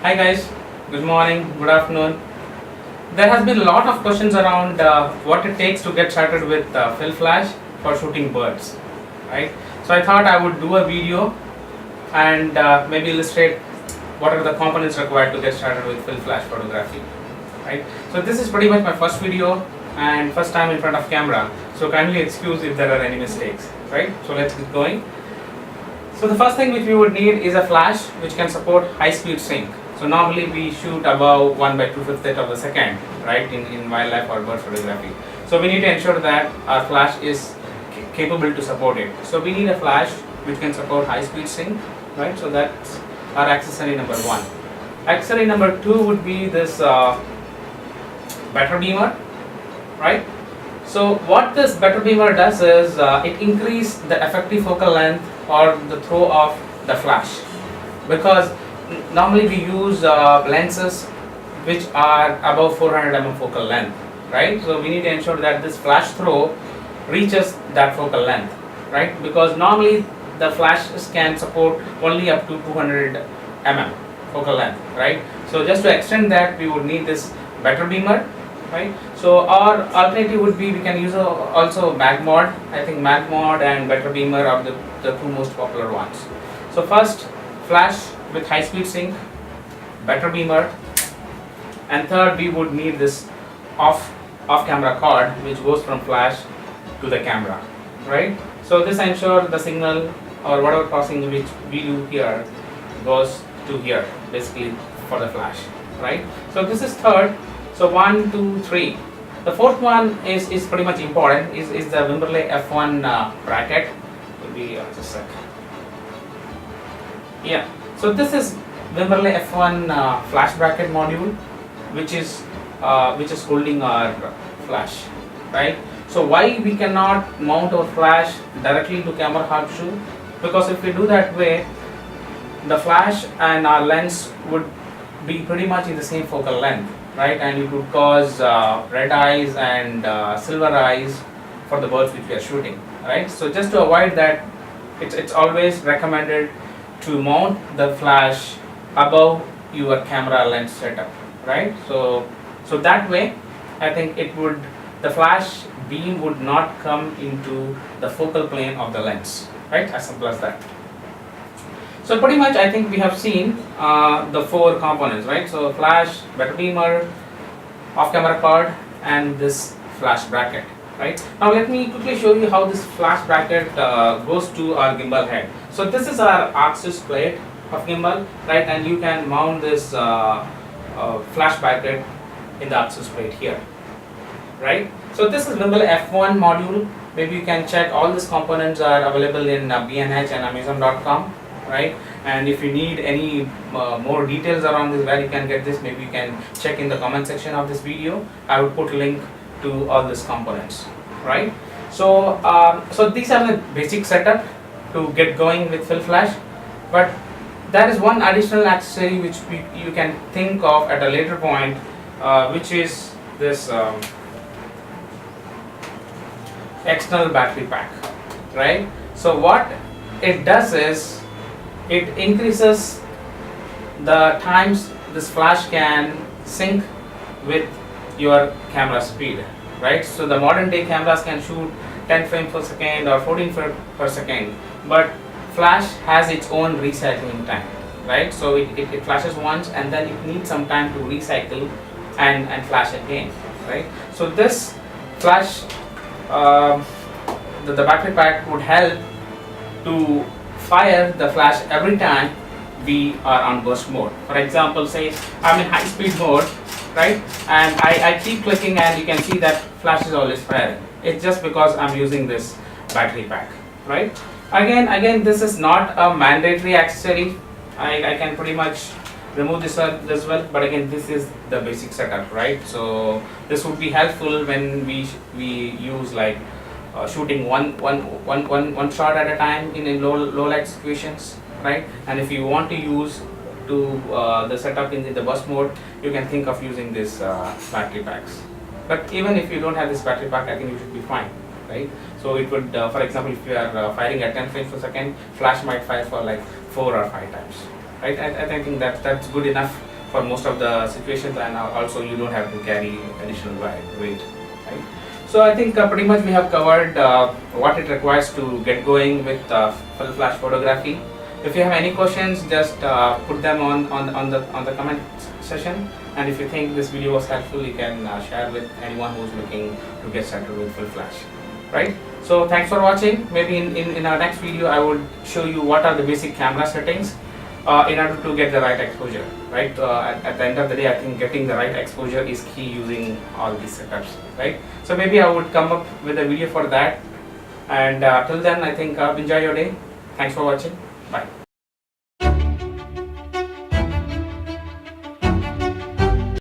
Hi guys, good morning, good afternoon. There has been a lot of questions around what it takes to get started with Fill Flash for shooting birds, right? So I thought I would do a video and maybe illustrate what are the components required to get started with Fill Flash photography, right? So this is pretty much my first video and first time in front of camera, so kindly excuse if there are any mistakes, right? So let's get going. So the first thing which we would need is a flash which can support high speed sync. So normally we shoot above 1 by 2/5 of a second, right, in wildlife or bird photography. So we need to ensure that our flash is capable to support it. So we need a flash which can support high speed sync, right? So that's our accessory number one. Accessory number two would be this better beamer, right? So what this better beamer does is it increases the effective focal length or the throw of the flash, because normally we use lenses which are above 400 mm focal length, right? So we need to ensure that this flash throw reaches that focal length, right? Because normally the flashes can support only up to 200 mm focal length, right? So just to extend that, we would need this better beamer, right? So our alternative would be we can use also mag mod. I think mag mod and better beamer are the two most popular ones. So first, flash with high speed sync, better beamer, and third we would need this off camera cord which goes from flash to the camera, right? So this ensures the signal or whatever processing which we do here goes to here, basically for the flash, right? So this is third. So 1, 2, 3. The fourth one is pretty much important, is the Wimberley F1 bracket. Will be just a sec. Yeah. So this is Wimberley F1 flash bracket module, which is holding our flash, right? So why we cannot mount our flash directly to camera horseshoe? Because if we do that way, the flash and our lens would be pretty much in the same focal length, right? And it would cause red eyes and silver eyes for the birds which we are shooting, right? So just to avoid that, it's always recommended to mount the flash above your camera lens setup, right? So that way, I think the flash beam would not come into the focal plane of the lens, right? As simple as that. So pretty much I think we have seen the four components, right? So flash, better beamer, off camera cord, and this flash bracket, right? Now let me quickly show you how this flash bracket goes to our gimbal head. So this is our axis plate of gimbal, right? And you can mount this flash bracket in the axis plate here, right? So this is Wimberley F1 module. Maybe you can check all these components are available in B&H and Amazon.com, right? And if you need any more details around this, where you can get this, maybe you can check in the comment section of this video. I will put a link to all these components, right? So so these are the basic setup to get going with Fill Flash, but there is one additional accessory which you can think of at a later point, which is this external battery pack, right? So what it does is it increases the times this flash can sync with your camera speed, right? So the modern day cameras can shoot 10 frames per second or 14 frames per second, but flash has its own recycling time, right? So it flashes once and then it needs some time to recycle and flash again, right? So this flash, the battery pack would help to fire the flash every time we are on burst mode. For example, say I'm in high speed mode, right? And I keep clicking and you can see that flash is always firing. It's just because I'm using this battery pack, right? Again, this is not a mandatory accessory. I can pretty much remove this as well, but again, this is the basic setup, right? So this would be helpful when we use like shooting one shot at a time in low light situations, right? And if you want to use the setup in the burst mode, you can think of using this battery packs. But even if you don't have this battery pack, I think you should be fine, right? So it would, for example, if you are firing at 10 frames per second, flash might fire for like 4 or 5 times, right? I think that's good enough for most of the situations, and also you don't have to carry additional weight, right? So I think pretty much we have covered what it requires to get going with full flash photography. If you have any questions, just put them on the comment session, and if you think this video was helpful, you can share with anyone who's looking to get started with full flash, right? So thanks for watching. Maybe in our next video I would show you what are the basic camera settings in order to get the right exposure, right? At the end of the day, I think getting the right exposure is key using all these setups, right? So maybe I would come up with a video for that, and till then I think enjoy your day. Thanks for watching.